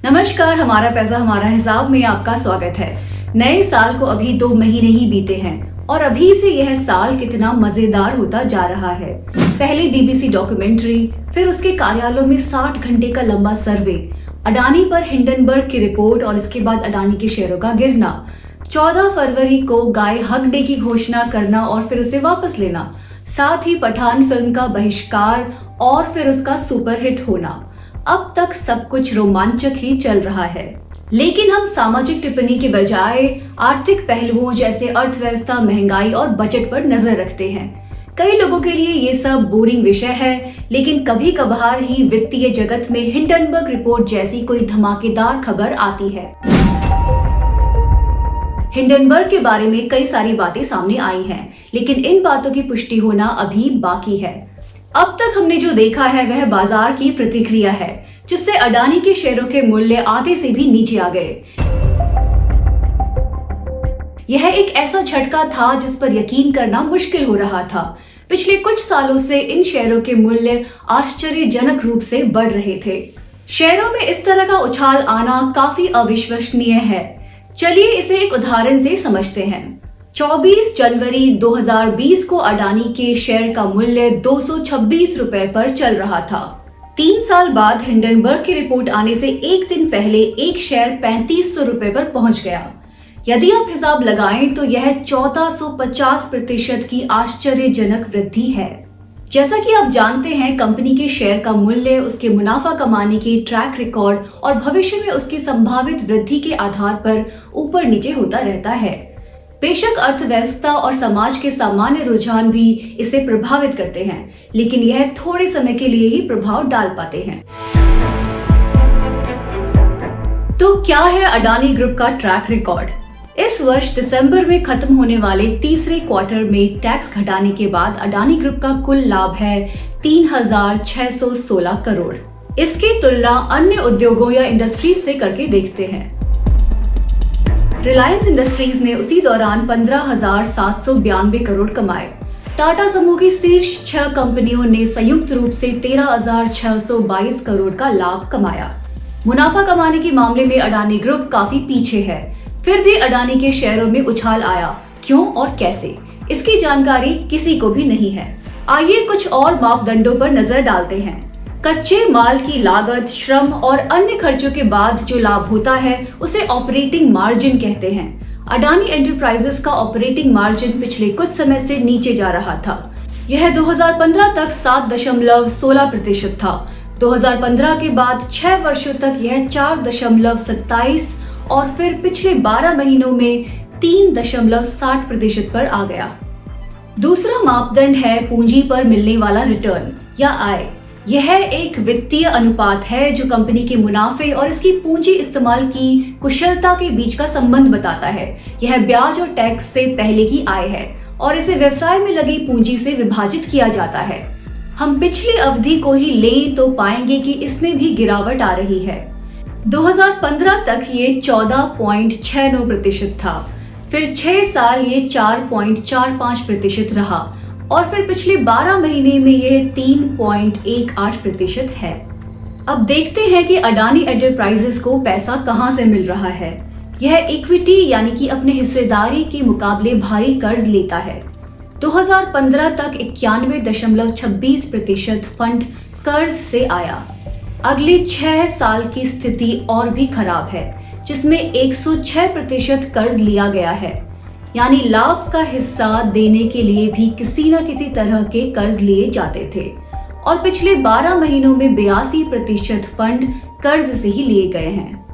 नमस्कार, हमारा पैसा हमारा हिसाब में आपका स्वागत है। नए साल को अभी 2 महीने ही बीते हैं और अभी से यह साल कितना मजेदार होता जा रहा है। पहले बीबीसी डॉक्यूमेंट्री, फिर उसके कार्यालयों में 60 घंटे का लंबा सर्वे, अडानी पर हिंडनबर्ग की रिपोर्ट और इसके बाद अडानी के शेयरों का गिरना, 14 फरवरी को गाय हक डे की घोषणा करना और फिर उसे वापस लेना, साथ ही पठान फिल्म का बहिष्कार और फिर उसका सुपरहिट होना। अब तक सब कुछ रोमांचक ही चल रहा है, लेकिन हम सामाजिक टिप्पणी के बजाय आर्थिक पहलुओं जैसे अर्थव्यवस्था, महंगाई और बजट पर नजर रखते हैं। कई लोगों के लिए ये सब बोरिंग विषय है, लेकिन कभी कभार ही वित्तीय जगत में हिंडनबर्ग रिपोर्ट जैसी कोई धमाकेदार खबर आती है। हिंडनबर्ग के बारे में कई सारी बातें सामने आई हैं, लेकिन इन बातों की पुष्टि होना अभी बाकी है। अब तक हमने जो देखा है वह बाजार की प्रतिक्रिया है, जिससे अडानी के शेयरों के मूल्य आधे से भी नीचे आ गए। यह एक ऐसा झटका था जिस पर यकीन करना मुश्किल हो रहा था। पिछले कुछ सालों से इन शेयरों के मूल्य आश्चर्यजनक रूप से बढ़ रहे थे। शेयरों में इस तरह का उछाल आना काफी अविश्वसनीय है। चलिए इसे एक उदाहरण से समझते हैं। 24 जनवरी 2020 को अडानी के शेयर का मूल्य 226 रुपए पर चल रहा था। 3 साल बाद हिंडनबर्ग की रिपोर्ट आने से एक दिन पहले एक शेयर 3500 रुपए पर पहुंच गया। यदि आप हिसाब लगाएं तो यह 1450% की आश्चर्यजनक वृद्धि है। जैसा कि आप जानते हैं, कंपनी के शेयर का मूल्य उसके मुनाफा कमाने के ट्रैक रिकॉर्ड और भविष्य में उसकी संभावित वृद्धि के आधार पर ऊपर नीचे होता रहता है। बेशक अर्थव्यवस्था और समाज के सामान्य रुझान भी इसे प्रभावित करते हैं, लेकिन यह थोड़े समय के लिए ही प्रभाव डाल पाते हैं। तो क्या है अडानी ग्रुप का ट्रैक रिकॉर्ड? इस वर्ष दिसंबर में खत्म होने वाले तीसरे क्वार्टर में टैक्स घटाने के बाद अडानी ग्रुप का कुल लाभ है 3616 करोड़। इसकी तुलना अन्य उद्योगों या इंडस्ट्रीज से करके देखते हैं। रिलायंस इंडस्ट्रीज ने उसी दौरान 15,792 करोड़ कमाए। टाटा समूह की शीर्ष 6 कंपनियों ने संयुक्त रूप से 13,622 करोड़ का लाभ कमाया। मुनाफा कमाने के मामले में अडानी ग्रुप काफी पीछे है। फिर भी अडानी के शेयरों में उछाल आया, क्यों और कैसे, इसकी जानकारी किसी को भी नहीं है। आइए कुछ और मापदंडों पर नजर डालते हैं। कच्चे माल की लागत, श्रम और अन्य खर्चों के बाद जो लाभ होता है उसे ऑपरेटिंग मार्जिन कहते हैं। अडानी एंटरप्राइजेस का ऑपरेटिंग मार्जिन पिछले कुछ समय से नीचे जा रहा था। यह 2015 तक 7.16% था। 2015 के बाद 6 वर्षों तक यह 4.27% और फिर पिछले 12 महीनों में 3.60% पर आ गया। दूसरा मापदंड है पूंजी पर मिलने वाला रिटर्न या आय। यह एक वित्तीय अनुपात है जो कंपनी के मुनाफे और इसकी पूंजी इस्तेमाल की कुशलता के बीच का संबंध बताता है। यह ब्याज और टैक्स से पहले की आय है और इसे व्यवसाय में लगी पूंजी से विभाजित किया जाता है। हम पिछली अवधि को ही लें तो पाएंगे कि इसमें भी गिरावट आ रही है। 2015 तक ये 14.69% था, फिर 6 साल ये 4.45% रहा और फिर पिछले 12 महीने में यह 3.18% है। अब देखते हैं कि अडानी एंटरप्राइजेस को पैसा कहां से मिल रहा है। यह इक्विटी यानी कि अपने हिस्सेदारी के मुकाबले भारी कर्ज लेता है। 2015 तक 91.26% फंड कर्ज से आया। अगले 6 साल की स्थिति और भी खराब है, जिसमें 106% कर्ज लिया गया है, यानी लाभ का हिस्सा देने के लिए भी किसी न किसी तरह के कर्ज लिए जाते थे और पिछले 12 महीनों में 82% फंड कर्ज से ही लिए गए हैं।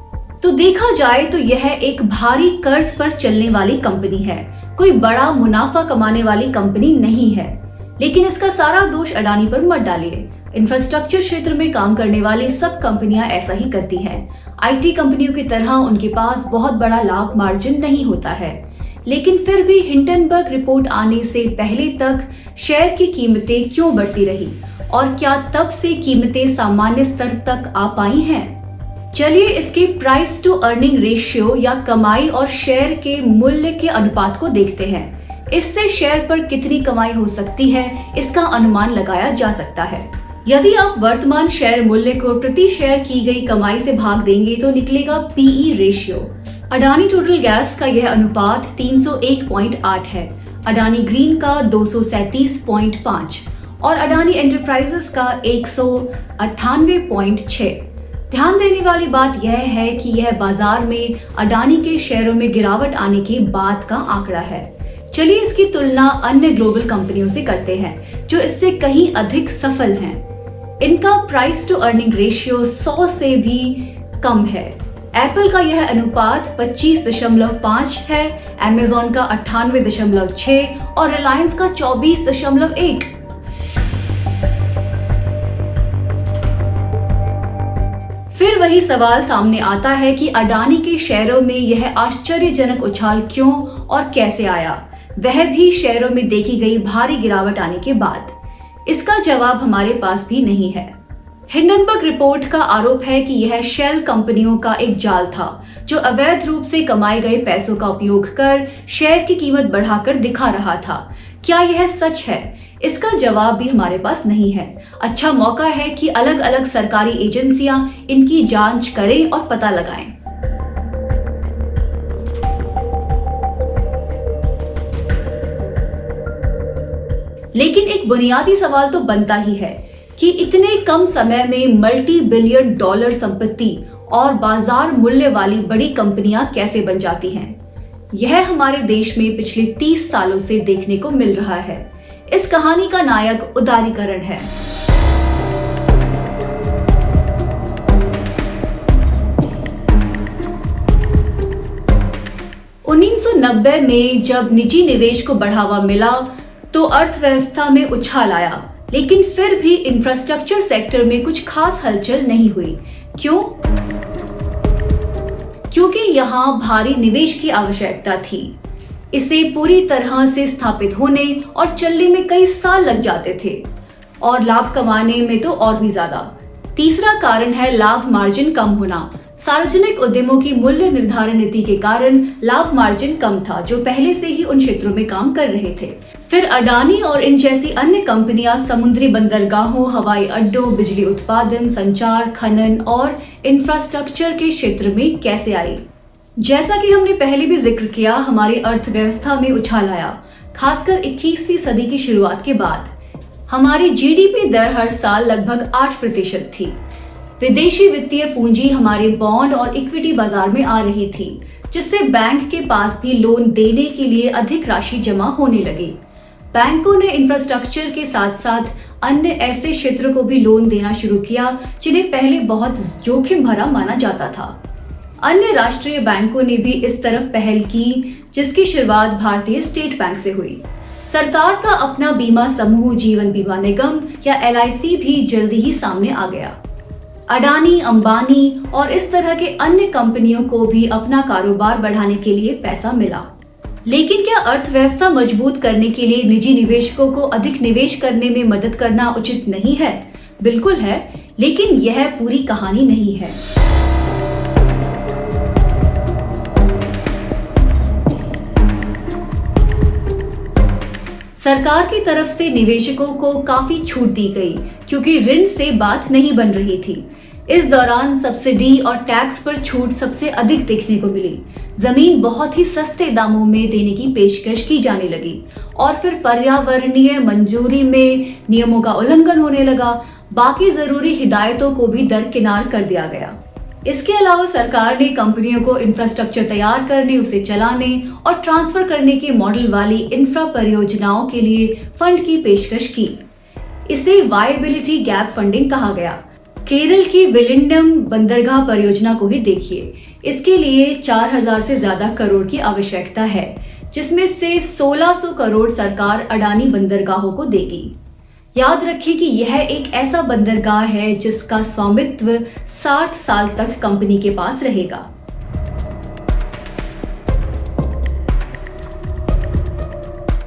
तो देखा जाए तो यह एक भारी कर्ज पर चलने वाली कंपनी है, कोई बड़ा मुनाफा कमाने वाली कंपनी नहीं है। लेकिन इसका सारा दोष अडानी पर मत डालिए। इंफ्रास्ट्रक्चर क्षेत्र में काम करने वाली सब कंपनियां ऐसा ही करती हैं। आईटी कंपनियों की तरह उनके पास बहुत बड़ा लाभ मार्जिन नहीं होता है, लेकिन फिर भी हिंडनबर्ग रिपोर्ट आने से पहले तक शेयर की कीमतें क्यों बढ़ती रही और क्या तब से कीमतें सामान्य स्तर तक आ पाई हैं? चलिए इसके प्राइस टू अर्निंग रेशियो या कमाई और शेयर के मूल्य के अनुपात को देखते हैं। इससे शेयर पर कितनी कमाई हो सकती है इसका अनुमान लगाया जा सकता है। यदि आप वर्तमान शेयर मूल्य को प्रति शेयर की गई कमाई से भाग देंगे तो निकलेगा P E ratio. Adani total gas का यह अनुपात 301.8 है, अडानी ग्रीन का 237.5 और अडानी एंटरप्राइजेस का 198.6। ध्यान देने वाली बात यह है कि यह बाजार में अडानी के शेयरों में गिरावट आने के बाद का आंकड़ा है। चलिए इसकी तुलना अन्य ग्लोबल कंपनियों से करते हैं जो इससे कहीं अधिक सफल हैं। इनका प्राइस टू अर्निंग रेशियो 100 से भी कम है। एप्पल का यह अनुपात 25.5 है, अमेज़न का 98.6 और रिलायंस का 24.1। फिर वही सवाल सामने आता है कि अडानी के शेयरों में यह आश्चर्यजनक उछाल क्यों और कैसे आया, वह भी शेयरों में देखी गई भारी गिरावट आने के बाद। इसका जवाब हमारे पास भी नहीं है। हिंडनबर्ग रिपोर्ट का आरोप है कि यह शेल कंपनियों का एक जाल था जो अवैध रूप से कमाए गए पैसों का उपयोग कर शेयर की कीमत बढ़ाकर दिखा रहा था। क्या यह सच है? इसका जवाब भी हमारे पास नहीं है। अच्छा मौका है कि अलग अलग सरकारी एजेंसियां इनकी जांच करें और पता लगाएं। लेकिन एक बुनियादी सवाल तो बनता ही है कि इतने कम समय में मल्टी बिलियन डॉलर संपत्ति और बाजार मूल्य वाली बड़ी कंपनियां कैसे बन जाती हैं? यह हमारे देश में पिछले 30 सालों से देखने को मिल रहा है। इस कहानी का नायक उदारीकरण है। उन्नीस में जब निजी निवेश को बढ़ावा मिला तो अर्थव्यवस्था में उछाल आया, लेकिन फिर भी इंफ्रास्ट्रक्चर सेक्टर में कुछ खास हलचल नहीं हुई। क्यों? क्योंकि यहाँ भारी निवेश की आवश्यकता थी। इसे पूरी तरह से स्थापित होने और चलने में कई साल लग जाते थे और लाभ कमाने में तो और भी ज्यादा। तीसरा कारण है लाभ मार्जिन कम होना। सार्वजनिक उद्यमों की मूल्य निर्धारण नीति के कारण लाभ मार्जिन कम था जो पहले से ही उन क्षेत्रों में काम कर रहे थे। फिर अडानी और इन जैसी अन्य कंपनियां समुद्री बंदरगाहों, हवाई अड्डों, बिजली उत्पादन, संचार, खनन और इंफ्रास्ट्रक्चर के क्षेत्र में कैसे आई? जैसा कि हमने पहले भी जिक्र किया, हमारी अर्थव्यवस्था में उछाल आया, खासकर 21वीं सदी की शुरुआत के बाद। हमारी जीडीपी दर हर साल लगभग 8% थी। विदेशी वित्तीय पूंजी हमारे बॉन्ड और इक्विटी बाजार में आ रही थी, जिससे बैंक के पास भी लोन देने के लिए अधिक राशि जमा होने लगी। बैंकों ने इंफ्रास्ट्रक्चर के साथ साथ अन्य ऐसे क्षेत्रों को भी लोन देना शुरू किया जिन्हें पहले बहुत जोखिम भरा माना जाता था। अन्य राष्ट्रीय बैंकों ने भी इस तरफ पहल की, जिसकी शुरुआत भारतीय स्टेट बैंक से हुई। सरकार का अपना बीमा समूह जीवन बीमा निगम या LIC भी जल्दी ही सामने आ गया। अडानी, अंबानी और इस तरह के अन्य कंपनियों को भी अपना कारोबार बढ़ाने के लिए पैसा मिला। लेकिन क्या अर्थव्यवस्था मजबूत करने के लिए निजी निवेशकों को अधिक निवेश करने में मदद करना उचित नहीं है? बिल्कुल है, लेकिन यह पूरी कहानी नहीं है। सरकार की तरफ से निवेशकों को काफी छूट दी गई क्योंकि ऋण से बात नहीं बन रही थी। इस दौरान सब्सिडी और टैक्स पर छूट सबसे अधिक देखने को मिली। जमीन बहुत ही सस्ते दामों में देने की पेशकश की जाने लगी और फिर पर्यावरणीय मंजूरी में नियमों का उल्लंघन होने लगा। बाकी जरूरी हिदायतों को भी दरकिनार कर दिया गया। इसके अलावा सरकार ने कंपनियों को इंफ्रास्ट्रक्चर तैयार करने, उसे चलाने और ट्रांसफर करने के मॉडल वाली इंफ्रा परियोजनाओं के लिए फंड की पेशकश की। इसे वायबिलिटी गैप फंडिंग कहा गया। केरल की विलिंडम बंदरगाह परियोजना को ही देखिए। इसके लिए 4000 से ज्यादा करोड़ की आवश्यकता है, जिसमें से 1600 करोड़ सरकार अडानी बंदरगाहों को देगी। याद रखिए कि यह एक ऐसा बंदरगाह है जिसका स्वामित्व 60 साल तक कंपनी के पास रहेगा।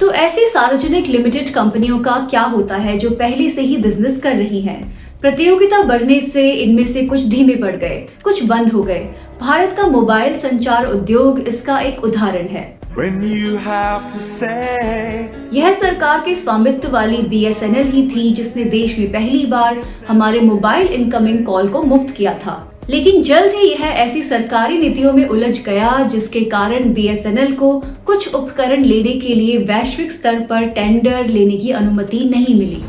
तो ऐसी सार्वजनिक लिमिटेड कंपनियों का क्या होता है जो पहले से ही बिजनेस कर रही हैं? प्रतियोगिता बढ़ने से इनमें से कुछ धीमे पड़ गए, कुछ बंद हो गए। भारत का मोबाइल संचार उद्योग इसका एक उदाहरण है। when you have to say. यह सरकार के स्वामित्व वाली BSNL ही थी जिसने देश में पहली बार हमारे मोबाइल इनकमिंग कॉल को मुफ्त किया था। लेकिन जल्द ही यह ऐसी सरकारी नीतियों में उलझ गया जिसके कारण BSNL को कुछ उपकरण लेने के लिए वैश्विक स्तर पर टेंडर लेने की अनुमति नहीं मिली।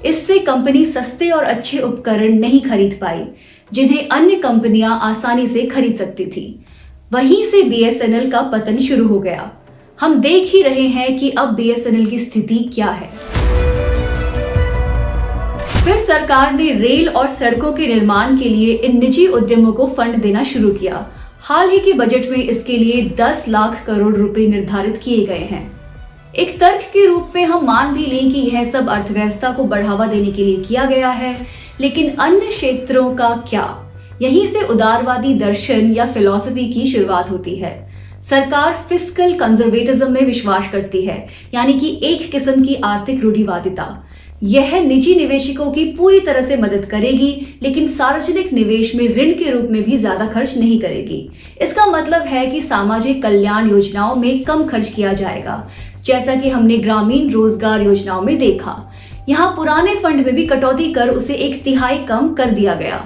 इससे कंपनी सस्ते और अच्छे उपकरण नहीं खरीद पाई जिन्हें अन्य कंपनियां आसानी से खरीद सकती थी। वहीं से BSNL का पतन शुरू हो गया। हम देख ही रहे हैं कि अब BSNL की स्थिति क्या है। फिर सरकार ने रेल और सड़कों के निर्माण के लिए इन निजी उद्यमों को फंड देना शुरू किया। हाल ही के बजट में इसके लिए 10 लाख करोड़ रुपए निर्धारित किए गए हैं। एक तर्क के रूप में हम मान भी लें कि यह सब अर्थव्यवस्था को बढ़ावा देने के लिए किया गया है, लेकिन अन्य क्षेत्रों का क्या? यहीं से उदारवादी दर्शन या फिलॉसफी की शुरुआत होती है। सरकार फिस्कल कंजर्वेटिज्म में विश्वास करती है, यानी कि एक किस्म की आर्थिक रूढ़िवादिता। यह निजी निवेशकों की पूरी तरह से मदद करेगी, लेकिन सार्वजनिक निवेश में ऋण के रूप में भी ज्यादा खर्च नहीं करेगी। इसका मतलब है कि सामाजिक कल्याण योजनाओं में कम खर्च किया जाएगा, जैसा कि हमने ग्रामीण रोजगार योजनाओं में देखा। यहाँ पुराने फंड में भी कटौती कर उसे 1/3 कम कर दिया गया।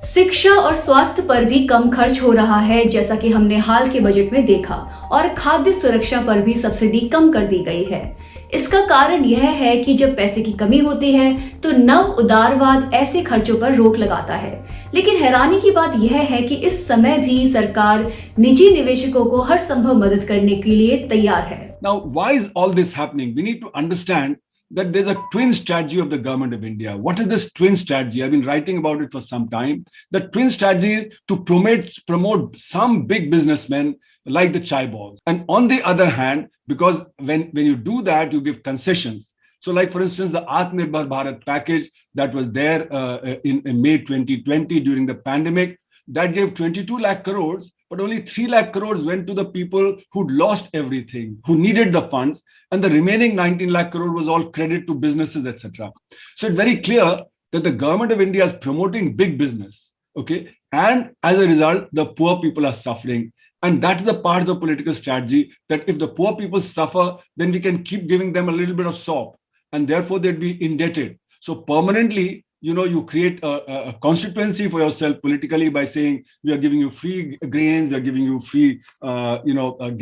शिक्षा और स्वास्थ्य पर भी कम खर्च हो रहा है, जैसा कि हमने हाल के बजट में देखा, और खाद्य सुरक्षा पर भी सब्सिडी कम कर दी गई है। इसका कारण यह है कि जब पैसे की कमी होती है तो नव उदारवाद ऐसे खर्चों पर रोक लगाता है। लेकिन हैरानी की बात यह है कि इस समय भी सरकार निजी निवेशकों को हर संभव मदद करने के लिए तैयार है। Now, why is all this happening? We need to understand that there's a twin strategy of the government of India. What is this twin strategy? I've been writing about it for some time. The twin strategy is to promote some big businessmen like the chai balls. And on the other hand, because when you do that, you give concessions. So like, for instance, the Atmanirbhar Bharat package that was there in May 2020 during the pandemic, that gave 22 lakh crores, but only 3 lakh crores went to the people who'd lost everything, who needed the funds, and the remaining 19 lakh crore was all credit to businesses, etc. So it's very clear that the government of India is promoting big business, okay? And as a result, the poor people are suffering. And that's the part of the political strategy, that if the poor people suffer, then we can keep giving them a little bit of sop, and therefore they'd be indebted. So permanently, you create a constituency for yourself politically by saying we are giving you free grains, we are giving you free,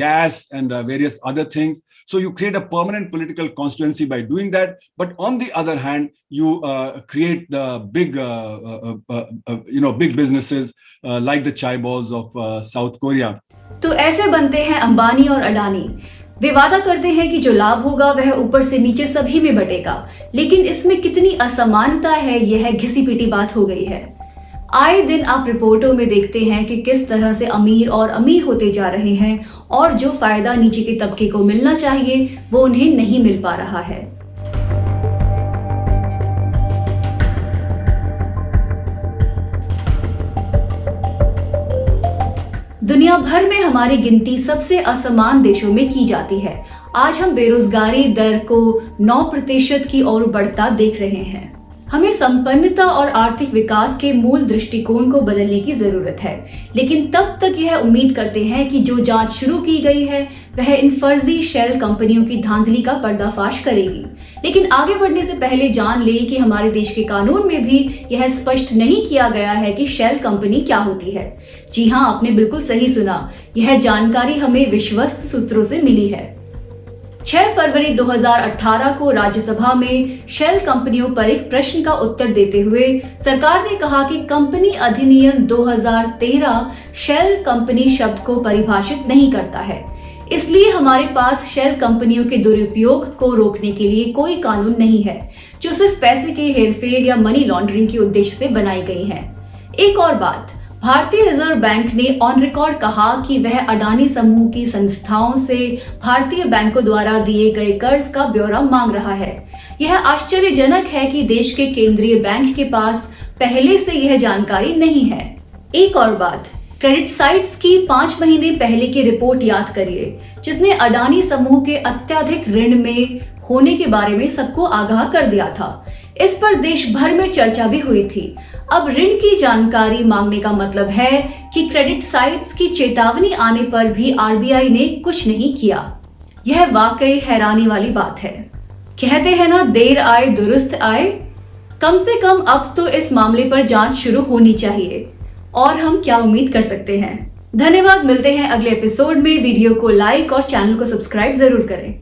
gas and various other things. So you create a permanent political constituency by doing that. But on the other hand, you create the big, big businesses like the chai balls of South Korea. तो ऐसे बनते हैं अंबानी और अडानी। वे वादा करते हैं कि जो लाभ होगा वह ऊपर से नीचे सभी में बटेगा, लेकिन इसमें कितनी असमानता है, यह घिसी पिटी बात हो गई है। आए दिन आप रिपोर्टों में देखते हैं कि किस तरह से अमीर और अमीर होते जा रहे हैं और जो फायदा नीचे के तबके को मिलना चाहिए वो उन्हें नहीं मिल पा रहा है। दुनिया भर में हमारी गिनती सबसे असमान देशों में की जाती है। आज हम बेरोजगारी दर को 9% की ओर बढ़ता देख रहे हैं। हमें संपन्नता और आर्थिक विकास के मूल दृष्टिकोण को बदलने की जरूरत है, लेकिन तब तक यह उम्मीद करते हैं कि जो जांच शुरू की गई है वह इन फर्जी शेल कंपनियों की धांधली का पर्दाफाश करेगी। लेकिन आगे बढ़ने से पहले जान ले कि हमारे देश के कानून में भी यह स्पष्ट नहीं किया गया है कि शेल कंपनी क्या होती है। जी हाँ, आपने बिल्कुल सही सुना, यह जानकारी हमें विश्वस्त सूत्रों से मिली है। 6 फरवरी 2018 को राज्यसभा में शेल कंपनियों पर एक प्रश्न का उत्तर देते हुए सरकार ने कहा कि कंपनी अधिनियम 2013 शेल कंपनी शब्द को परिभाषित नहीं करता है, इसलिए हमारे पास शेल कंपनियों के दुरुपयोग को रोकने के लिए कोई कानून नहीं है, जो सिर्फ पैसे के हेरफेर या मनी लॉन्ड्रिंग के उद्देश्य से बनाई गई है। एक और बात, भारतीय रिजर्व बैंक ने ऑन रिकॉर्ड कहा कि वह अडानी समूह की संस्थाओं से भारतीय बैंकों द्वारा दिए गए कर्ज का ब्यौरा मांग रहा है। यह आश्चर्यजनक है कि देश के केंद्रीय बैंक के पास पहले से यह जानकारी नहीं है। एक और बात, क्रेडिट साइट्स की 5 महीने पहले की रिपोर्ट याद करिए, जिसने अडानी समूह के अत्यधिक ऋण में होने के बारे में सबको आगाह कर दिया था। इस पर देश भर में चर्चा भी हुई थी। अब ऋण की जानकारी मांगने का मतलब है कि क्रेडिट साइट्स की चेतावनी आने पर भी आरबीआई ने कुछ नहीं किया। यह वाकई हैरानी वाली बात है। कहते हैं ना, देर आए दुरुस्त आए। कम से कम अब तो इस मामले पर जांच शुरू होनी चाहिए। और हम क्या उम्मीद कर सकते हैं। धन्यवाद। मिलते हैं अगले एपिसोड में। वीडियो को लाइक और चैनल को सब्सक्राइब जरूर करें।